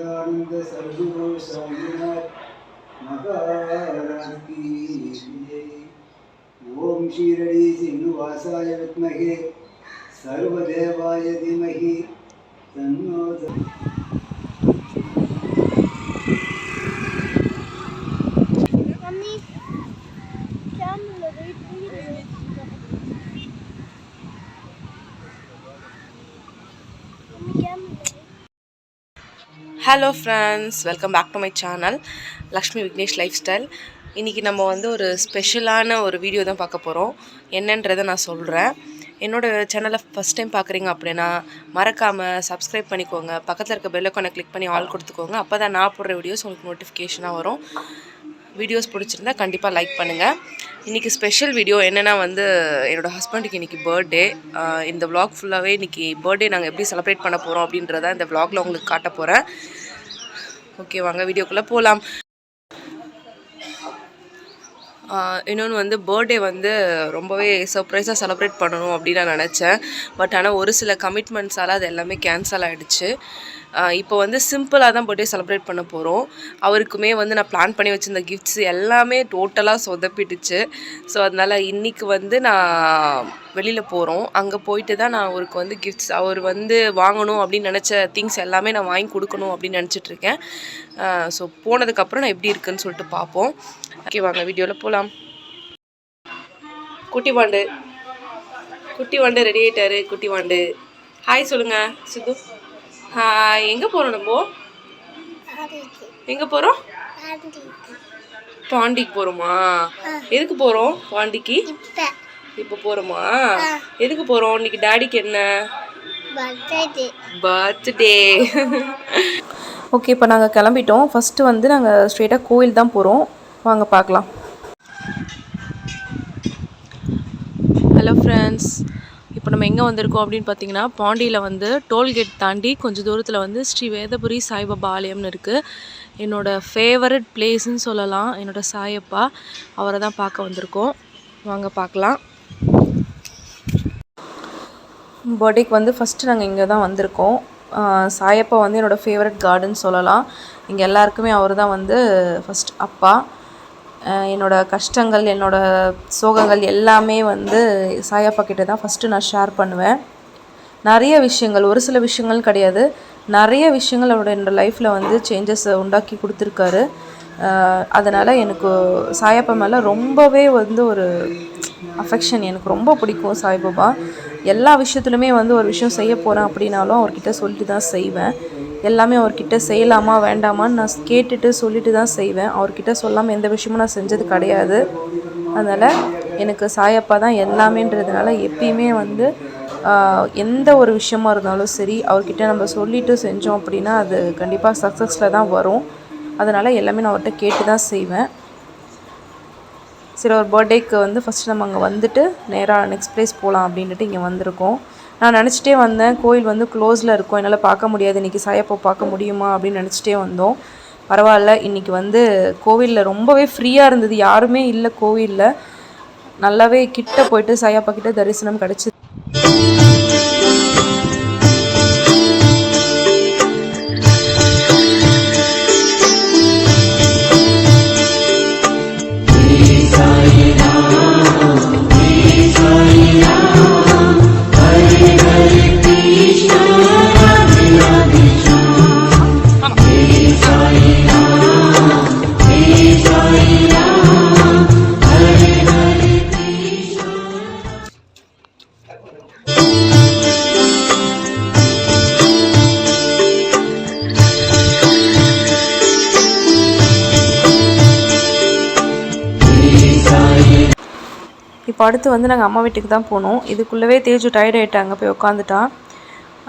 सच्चिदानंद सद्गुरु साईनाथ महाराज की जय। ओम शिरडी श्रीनिवासाय विद्महे सर्वदेवाय धीमहि तन्नो hello friends, welcome back to my channel Lakshmi Vignesh life style. இன்றைக்கி நம்ம வந்து ஒரு ஸ்பெஷலான ஒரு வீடியோ தான் பார்க்க போகிறோம். என்னன்றதை நான் சொல்கிறேன். என்னோடய சேனலை ஃபஸ்ட் டைம் பார்க்குறீங்க அப்படின்னா மறக்காமல் சப்ஸ்கிரைப் பண்ணிக்கோங்க. பக்கத்தில் இருக்க பெல் ஐகானை கிளிக் பண்ணி ஆல் கொடுத்துக்கோங்க. அப்போ தான் நான் போடுற வீடியோஸ் உங்களுக்கு நோட்டிஃபிகேஷனாக வரும். வீடியோஸ் பிடிச்சிருந்தா கண்டிப்பாக லைக் பண்ணுங்கள். இன்றைக்கி ஸ்பெஷல் வீடியோ என்னென்னா வந்து என்னோடய ஹஸ்பண்டுக்கு இன்றைக்கி பர்த்டே. இந்த விலாக் ஃபுல்லாகவே இன்றைக்கி பர்த்டே நாங்கள் எப்படி செலிப்ரேட் பண்ண போகிறோம் அப்படின்றத இந்த விலாகில் உங்களுக்கு காட்ட போகிறேன். ஓகே, வாங்க வீடியோக்குள்ளே போகலாம். இன்னொன்று வந்து பர்த்டே வந்து ரொம்பவே சர்ப்ரைஸாக செலிப்ரேட் பண்ணணும் அப்படின்னு நான் நினச்சேன். பட் ஆனால் ஒரு சில கமிட்மெண்ட்ஸால் அது எல்லாமே கேன்சல் ஆகிடுச்சு. இப்போ வந்து சிம்பிளாக தான் பர்த்டே செலிப்ரேட் பண்ண போகிறோம். அவருக்குமே வந்து நான் பிளான் பண்ணி வச்சுருந்த கிஃப்ட்ஸ் எல்லாமே டோட்டலாக சொதப்பிடுச்சு. ஸோ அதனால் இன்றைக்கி வந்து நான் வெளியில் போகிறோம். அங்கே போயிட்டு தான் நான் அவருக்கு வந்து கிஃப்ட்ஸ், அவர் வந்து வாங்கணும் அப்படின்னு நினச்ச திங்ஸ் எல்லாமே நான் வாங்கி கொடுக்கணும் அப்படின்னு நினச்சிட்ருக்கேன். ஸோ போனதுக்கப்புறம் நான் எப்படி இருக்குன்னு சொல்லிட்டு பார்ப்போம். ஓகே, வாங்க வீடியோவில் போகலாம். குட்டி வாண்டு ரெடி ஆகிட்டாரு. குட்டி வாண்டு ஹாய் சொல்லுங்கள் சித்து. ஹாய். எங்கே போகிறோம் நம்ம? எங்கே போகிறோம்? பாண்டிக்கு போகிறோமா? எதுக்கு போகிறோம் பாண்டிக்கு? இப்போ போகிறோமா? எதுக்கு போகிறோம்? இன்னைக்கு டாடிக்கு என்ன பர்த்டே. ஓகே, இப்போ நாங்கள் கிளம்பிட்டோம். ஃபஸ்ட்டு வந்து நாங்கள் ஸ்ட்ரெயிட்டாக கோயில் தான் போகிறோம். வாங்க பார்க்கலாம். ஹலோ ஃப்ரெண்ட்ஸ், இப்போ நம்ம எங்கே வந்திருக்கோம் அப்படின்னு பார்த்தீங்கன்னா பாண்டியில் வந்து டோல்கேட் தாண்டி கொஞ்சம் தூரத்தில் வந்து ஸ்ரீ வேதபுரி சாய்பாபா ஆலயம்னு இருக்குது. என்னோடய ஃபேவரட் பிளேஸ்ன்னு சொல்லலாம். என்னோடய சாயப்பா, அவரை தான் பார்க்க வந்திருக்கோம். வாங்க பார்க்கலாம். பர்த்டேக்கு வந்து ஃபஸ்ட்டு நாங்கள் இங்கே தான் வந்திருக்கோம். சாயப்பா வந்து என்னோடய ஃபேவரட் கார்டன் சொல்லலாம். இங்கே எல்லாருக்குமே அவர் தான் வந்து ஃபஸ்ட் அப்பா. என்னோடய கஷ்டங்கள், என்னோடய சோகங்கள் எல்லாமே வந்து சாயப்பா கிட்ட தான் ஃபஸ்ட்டு நான் ஷேர் பண்ணுவேன். நிறைய விஷயங்கள், ஒரு சில விஷயங்கள் கிடையாது, நிறைய விஷயங்கள் என்னோடய லைஃப்பில் வந்து சேஞ்சஸை உண்டாக்கி கொடுத்துருக்காரு. அதனால் எனக்கு சாயப்பா மேலே ரொம்பவே வந்து ஒரு அஃபெக்ஷன். எனக்கு ரொம்ப பிடிக்கும் சாய்பாபா. எல்லா விஷயத்துலையுமே வந்து ஒரு விஷயம் செய்ய போகிறேன் அப்படின்னாலும் அவர்கிட்ட சொல்லிட்டு தான் செய்வேன். எல்லாமே அவர்கிட்ட செய்யலாமா வேண்டாமான்னு நான் கேட்டுட்டு சொல்லிட்டு தான் செய்வேன். அவர்கிட்ட சொல்லாமல் எந்த விஷயமும் நான் செஞ்சது கிடையாது. அதனால் எனக்கு சாயப்பா தான் எல்லாமேன்றதுனால எப்பயுமே வந்து எந்த ஒரு விஷயமா இருந்தாலும் சரி அவர்கிட்ட நம்ம சொல்லிவிட்டு செஞ்சோம் அப்படின்னா அது கண்டிப்பாக சக்ஸஸில் தான் வரும். அதனால் எல்லாமே நான் அவர்கிட்ட கேட்டு தான் செய்வேன். சரி, ஒரு பர்த்டேக்கு வந்து ஃபஸ்ட்டு நம்ம அங்கே வந்துட்டு நேராக நெக்ஸ்ட் பிளேஸ் போகலாம் அப்படின்ட்டு இங்கே வந்திருக்கோம். நான் நினச்சிட்டே வந்தேன் கோயில் வந்து க்ளோஸில் இருக்கும், என்னால் பார்க்க முடியாது, இன்றைக்கி சாயப்பா பார்க்க முடியுமா அப்படின்னு நினச்சிட்டே வந்தோம். பரவாயில்ல, இன்றைக்கி வந்து கோவிலில் ரொம்பவே ஃப்ரீயாக இருந்தது, யாருமே இல்லை கோவிலில். நல்லாவே கிட்ட போயிட்டு சாயப்பா கிட்ட தரிசனம் கிடச்சிது. இப்போ அடுத்து வந்து நாங்கள் அம்மா வீட்டுக்கு தான் போனோம். இதுக்குள்ளவே தேஜு டயர்ட் ஆகிட்டாங்க, போய் உட்காந்துட்டான்.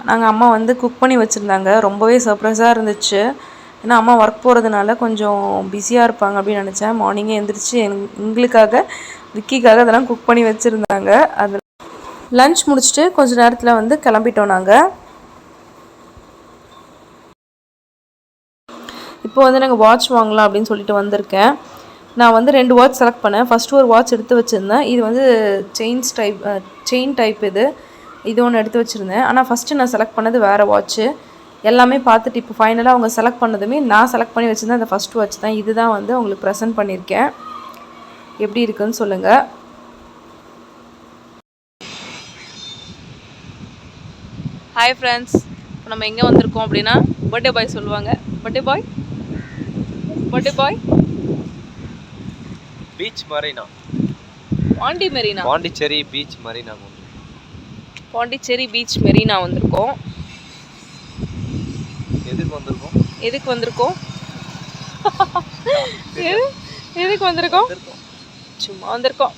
நாங்கள் அம்மா வந்து குக் பண்ணி வச்சுருந்தாங்க. ரொம்பவே சர்ப்ரைஸாக இருந்துச்சு. ஏன்னா அம்மா ஒர்க் போகிறதுனால கொஞ்சம் பிஸியாக இருப்பாங்க அப்படின்னு நினச்சேன். மார்னிங்கே எழுந்திரிச்சு எங்களுக்காக விக்கிக்காக அதெல்லாம் குக் பண்ணி வச்சுருந்தாங்க. அது லன்ச் முடிச்சுட்டு கொஞ்சம் நேரத்தில் வந்து கிளம்பிட்டோம் நாங்கள். இப்போ வந்து நாங்கள் வாட்ச் வாங்கலாம் அப்படின்னு சொல்லிட்டு வந்திருக்கேன். நான் வந்து 2 வாட்ச் செலக்ட் பண்ணேன். ஃபஸ்ட்டு ஒரு வாட்ச் எடுத்து வச்சுருந்தேன். இது வந்து செயின் டைப் இது ஒன்று எடுத்து வச்சுருந்தேன். ஆனால் ஃபஸ்ட்டு நான் செலக்ட் பண்ணது வேறு வாட்ச்சு. எல்லாமே பார்த்துட்டு இப்போ ஃபைனலாக அவங்க செலக்ட் பண்ணதுமே நான் செலக்ட் பண்ணி வச்சுருந்தேன் அந்த ஃபஸ்ட்டு வாட்ச் தான். இது தான் வந்து அவங்களுக்கு ப்ரெசென்ட் பண்ணியிருக்கேன். எப்படி இருக்குன்னு சொல்லுங்கள். ஹாய் ஃப்ரெண்ட்ஸ், இப்போ நம்ம எங்கே வந்திருக்கோம் அப்படின்னா பர்த்டே பாய் சொல்லுவாங்க. Birthday boy beach Marina, Pondicherry beach Marina, Pondicherry beach Marina வந்திருக்கோம். எதுக்கு வந்திருக்கோம் சும்மா வந்திருக்கோம்.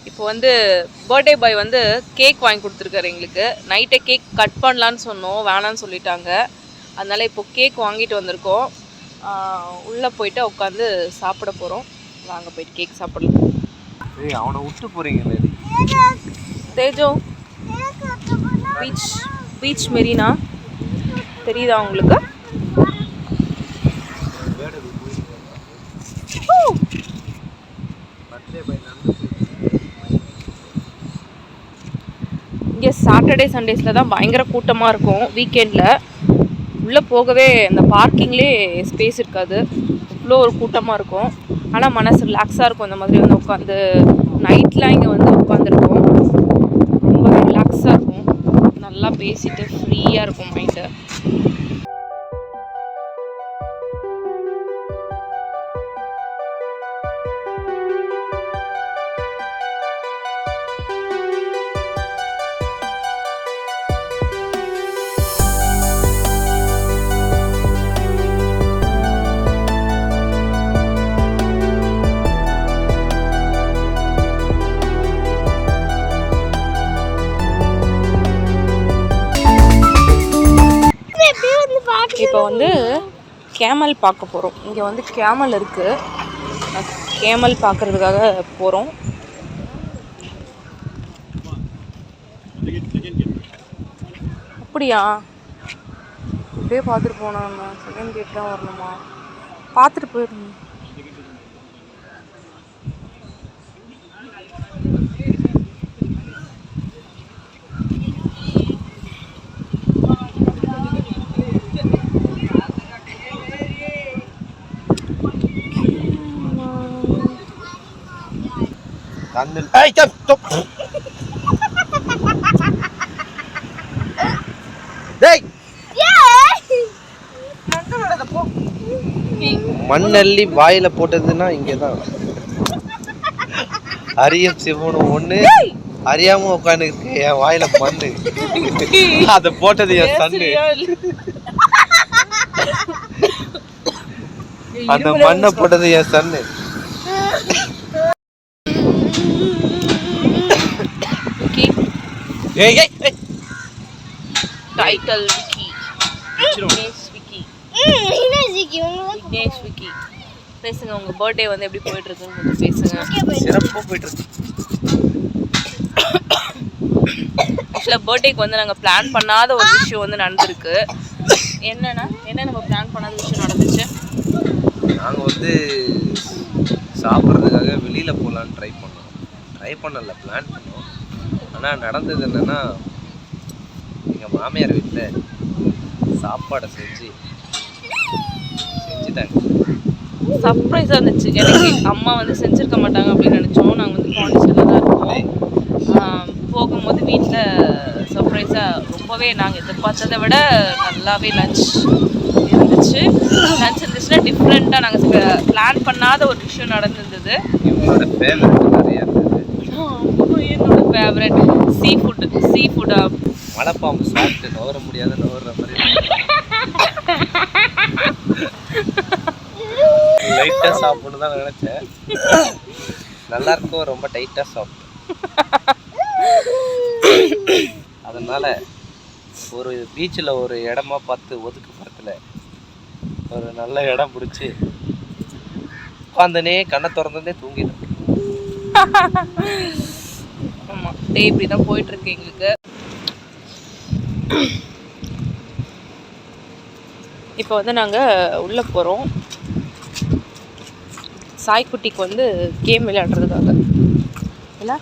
இப்போ வந்து பர்த்டே பாய் வந்து கேக் வாங்கி கொடுத்துருக்காரு எங்களுக்கு. நைட்டே கேக் கட் பண்ணலான்னு சொன்னோம், வேணான்னு சொல்லிட்டாங்க. அதனால் இப்போ கேக் வாங்கிட்டு வந்திருக்கோம். உள்ளே போயிட்டு உட்காந்து சாப்பிட போகிறோம். வாங்க போயிட்டு கேக் சாப்பிடலாம். அவனை விட்டு போகிறீங்களே. தேஜோ பீச் மெரினா தெரியுதா உங்களுக்கு? இங்கே சாட்டர்டே சண்டேஸில் தான் பயங்கர கூட்டமாக இருக்கும். வீக்கெண்டில் உள்ளே போகவே அந்த பார்க்கிங்லேயே ஸ்பேஸ் இருக்காது, இவ்வளோ ஒரு கூட்டமாக இருக்கும். ஆனால் மனசு ரிலாக்ஸாக இருக்கும். இந்த மாதிரி வந்து உட்காந்து நைட்லாம் இங்கே வந்து உட்காந்துருக்கோம். ரொம்ப ரிலாக்ஸாக இருக்கும், நல்லா பேசிட்டு ஃப்ரீயாக இருக்கும் மைண்டு. இப்போ வந்து கேமல் பார்க்க போகிறோம். இங்கே வந்து கேமல் இருக்குது, கேமல் பார்க்குறதுக்காக போகிறோம். அப்படியா? அப்படியே பார்த்துட்டு போனோம். நம்ம செகண்ட் கேட் தான் வரணுமா? பார்த்துட்டு போயிடணும். மண்ணள்ளி வாயில போட்டதுன்னா இங்கதான் அரியும் சிவனும் ஒண்ணு அறியாம உட்காந்து இருக்கு என் வாயில மண்ணு. அத போட்டது என் சன்னு. அந்த மண்ணை போட்டது என் சன்னு. டைட்டில் விக்கி, விக்னேஷ் விக்கி. பேசுங்க, உங்க பர்த்டே வந்து எப்படி போயிட்டு இருக்குன்னு கொஞ்சம் பேசுங்க. சிறப்பா போயிட்டு இருக்கு. ஆக்சுவலாக பர்த்டேக்கு வந்து நாங்கள் பிளான் பண்ணாத ஒரு விஷயம் வந்து நடந்திருக்கு. என்ன நம்ம பிளான் பண்ணாத விஷயம் நடந்துச்சு? நாங்கள் வந்து சாப்பிட்றதுக்காக வெளியில் போகலான்னு ட்ரை பண்ணல, பிளான் பண்ணோம். ஆனால் நடந்தது என்னென்னா, எங்கள் மாமியார் வீட்டில் சாப்பாடை செஞ்சுட்டாங்க. சர்ப்ரைஸாக இருந்துச்சு எனக்கு. அம்மா வந்து செஞ்சுருக்க மாட்டாங்க அப்படின்னு நினச்சோம். நாங்கள் வந்து பாண்டிச்சேரியில் தான் இருக்கோம். போகும்போது வீட்டில் சர்ப்ரைஸாக ரொம்பவே நாங்கள் எதிர்பார்த்ததை விட நல்லாவே லஞ்ச் இருந்துச்சுன்னா டிஃப்ரெண்ட்டாக நாங்கள் பிளான் பண்ணாத ஒரு விஷயம் நடந்திருந்தது. என்னோட ஃபேவரட் சீ ஃபுட்டா மலைப்பாம்பு சாப்பிட்டு நவர முடியாத நவர்ற மாதிரி லைட்டாக சாப்பிடணும் தான் நினச்சேன். நல்லா இருக்கும், ரொம்ப டைட்டாக சாப்பிட்டேன். அதனால் ஒரு பீச்சில் ஒரு இடமா பார்த்து ஒதுக்குப்புறத்தில் ஒரு நல்ல இடம் பிடிச்சி உட்காந்தனே கண்ணை திறந்தே தூங்கிடும். ஆமாம், டே இப்படி தான் போயிட்டுருக்கு எங்களுக்கு. இப்போ வந்து நாங்கள் உள்ளே போகிறோம். சாய்க்குட்டிக்கு வந்து கேம் விளையாடுறதுக்காக. இல்லை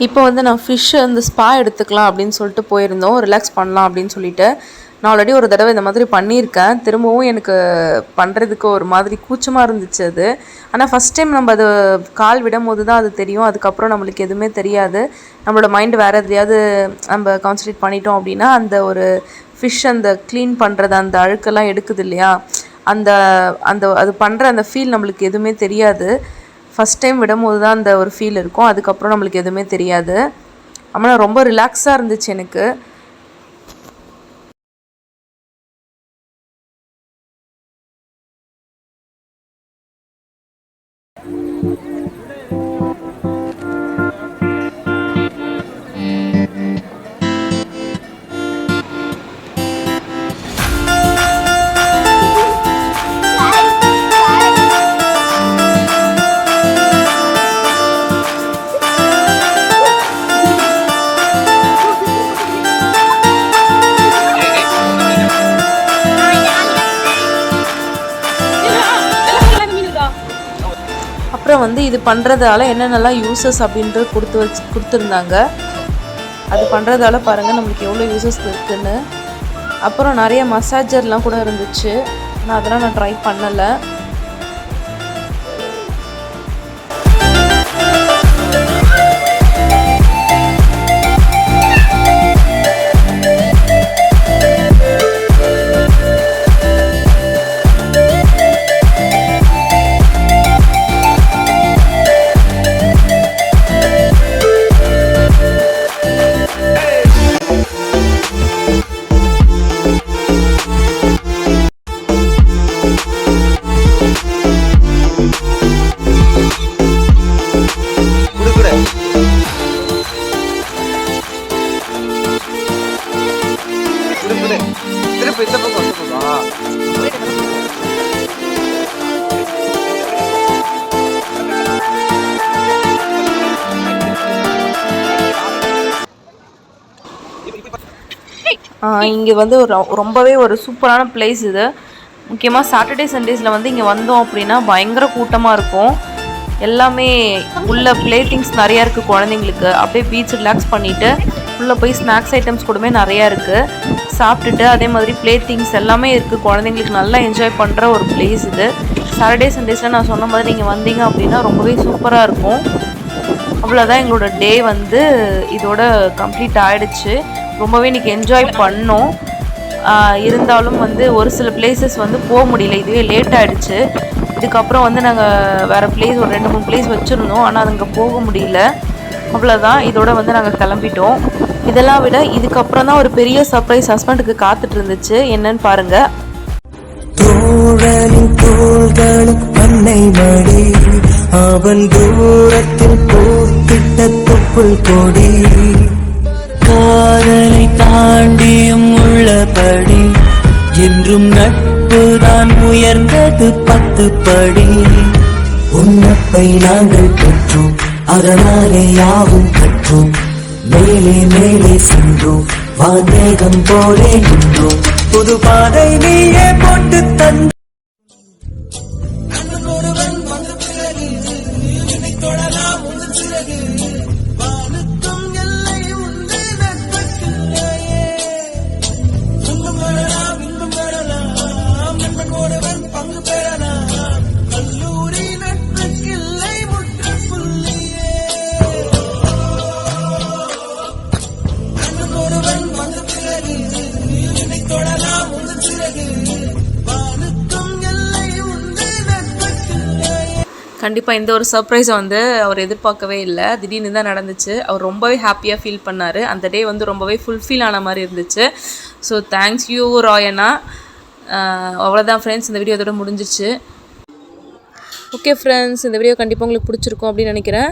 இப்போ வந்து நான் ஃபிஷ்ஷு அந்த ஸ்பா எடுத்துக்கலாம் அப்படின்னு சொல்லிட்டு போயிருந்தோம், ரிலாக்ஸ் பண்ணலாம் அப்படின்னு சொல்லிட்டு. நான் ஆல்ரெடி ஒரு தடவை இந்த மாதிரி பண்ணியிருக்கேன். திரும்பவும் எனக்கு பண்ணுறதுக்கு ஒரு மாதிரி கூச்சமாக இருந்துச்சு அது. ஆனால் ஃபஸ்ட் டைம் நம்ம அது கால் விடும்போது தான் அது தெரியும். அதுக்கப்புறம் நம்மளுக்கு எதுவுமே தெரியாது. நம்மளோட மைண்டு வேறு எதுலையாவது நம்ம கான்சன்ட்ரேட் பண்ணிட்டோம் அப்படின்னா அந்த ஒரு ஃபிஷ் அந்த க்ளீன் பண்ணுறது அந்த அழுக்கெல்லாம் எடுக்குது இல்லையா, அந்த அந்த அது பண்ணுற அந்த ஃபீல் நம்மளுக்கு எதுவுமே தெரியாது. ஃபஸ்ட் டைம் விடும்போது தான் அந்த ஒரு ஃபீல் இருக்கும். அதுக்கப்புறம் நம்மளுக்கு எதுவுமே தெரியாது. ஆனால் ரொம்ப ரிலாக்ஸாக இருந்துச்சு எனக்கு. அப்புறம் வந்து இது பண்ணுறதால என்னென்னலாம் யூசஸ் அப்படின்றது கொடுத்துருந்தாங்க. அது பண்ணுறதால பாருங்கள் நம்மளுக்கு எவ்வளோ யூசஸ் இருக்குதுன்னு. அப்புறம் நிறைய மசாஜர்லாம் கூட இருந்துச்சு. ஆனால் அதெல்லாம் நான் ட்ரை பண்ணலை. இங்கே வந்து ரொம்பவே ஒரு சூப்பரான பிளேஸ் இது. முக்கியமாக சாட்டர்டே சண்டேஸில் வந்து இங்கே வந்தோம் அப்படின்னா பயங்கர கூட்டமாக இருக்கும். எல்லாமே உள்ள ப்ளே திங்ஸ் நிறையா இருக்குது குழந்தைங்களுக்கு. அப்படியே பீச் ரிலாக்ஸ் பண்ணிவிட்டு உள்ளே போய் ஸ்நாக்ஸ் ஐட்டம்ஸ் கூடமே நிறையா இருக்குது. சாப்பிட்டுட்டு அதே மாதிரி ப்ளே திங்ஸ் எல்லாமே இருக்குது. குழந்தைங்களுக்கு நல்லா என்ஜாய் பண்ணுற ஒரு பிளேஸ் இது. சாட்டர்டே சண்டேஸில் நான் சொன்ன மாதிரி நீங்கள் வந்தீங்க அப்படின்னா ரொம்பவே சூப்பராக இருக்கும். அவ்வளோதான், எங்களோட டே வந்து இதோட கம்ப்ளீட் ஆகிடுச்சு. ரொம்பவே இன்றைக்கி என்ஜாய் பண்ணோம். இருந்தாலும் வந்து ஒரு சில பிளேசஸ் வந்து போக முடியல, இதுவே லேட் ஆகிடுச்சு. இதுக்கப்புறம் வந்து நாங்கள் வேறு பிளேஸ் ஒரு 2-3 பிளேஸ் வச்சுருந்தோம், ஆனால் அங்கே போக முடியல. அவ்வளோதான், இதோட வந்து நாங்கள் கிளம்பிட்டோம். இதெல்லாம் விட இதுக்கப்புறம் தான் ஒரு பெரிய சர்ப்ரைஸ் ஹஸ்பண்டுக்கு காத்துட்டு இருந்துச்சு. என்னன்னு பாருங்கள். தோழனின் தோள்களும் அன்னை மடி, அவன் தூரத்தில் பூத்திட்ட தொப்புள் கொடி, காதலை தாண்டியும் உள்ளபடி என்றும் நட்புதான் உயர்ந்தது 10 படி. உன்னப்பை நாங்கள் பெற்றோம், அதனாலே யாவும் கற்றோம். மேலே மேலே சென்றோம், வான்வேகம் போலே நின்றோம். புது பாதை நீயே போட்டு தந்த ஒருவன் வந்த பிறகு என்னை தொடலாம் உன் பிறகு. வானுக்கும் எல்லை உண்டு நட்புக்கில்லையே. துன்பம் வரலாம் இன்பம் வரலாம், நண்பன் ஒருவன் பங்கு பெறலாம். கல்லூரி நட்புக்கில்லை முற்றுப்புள்ளியே. ஒருவன் வந்த பிறகு என்னை தொடலாம் உன் பிறகு. வானுக்கும் எல்லை உண்டு நட்புக்கில்லையே. கண்டிப்பாக இந்த ஒரு சர்ப்ரைஸை வந்து அவர் எதிர்பார்க்கவே இல்லை, திடீர்னு தான் நடந்துச்சு. அவர் ரொம்பவே ஹாப்பியாக ஃபீல் பண்ணார். அந்த டே வந்து ரொம்பவே ஃபுல்ஃபில் ஆன மாதிரி இருந்துச்சு. So thanks you Rayanna. அவ்வளோதான் ஃப்ரெண்ட்ஸ், இந்த வீடியோ அதோட முடிஞ்சிச்சு. ஓகே ஃப்ரெண்ட்ஸ், இந்த வீடியோ கண்டிப்பாக உங்களுக்கு பிடிச்சிருக்கும் அப்படின்னு நினைக்கிறேன்.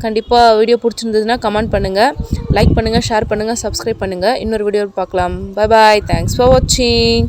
கண்டிப்பாக வீடியோ பிடிச்சிருந்ததுன்னா கமெண்ட் பண்ணுங்கள், லைக் பண்ணுங்கள், ஷேர் பண்ணுங்கள், சப்ஸ்கிரைப் பண்ணுங்கள். இன்னொரு வீடியோ பார்க்கலாம். பை பாய், தேங்க்ஸ் ஃபார் வாட்சிங்.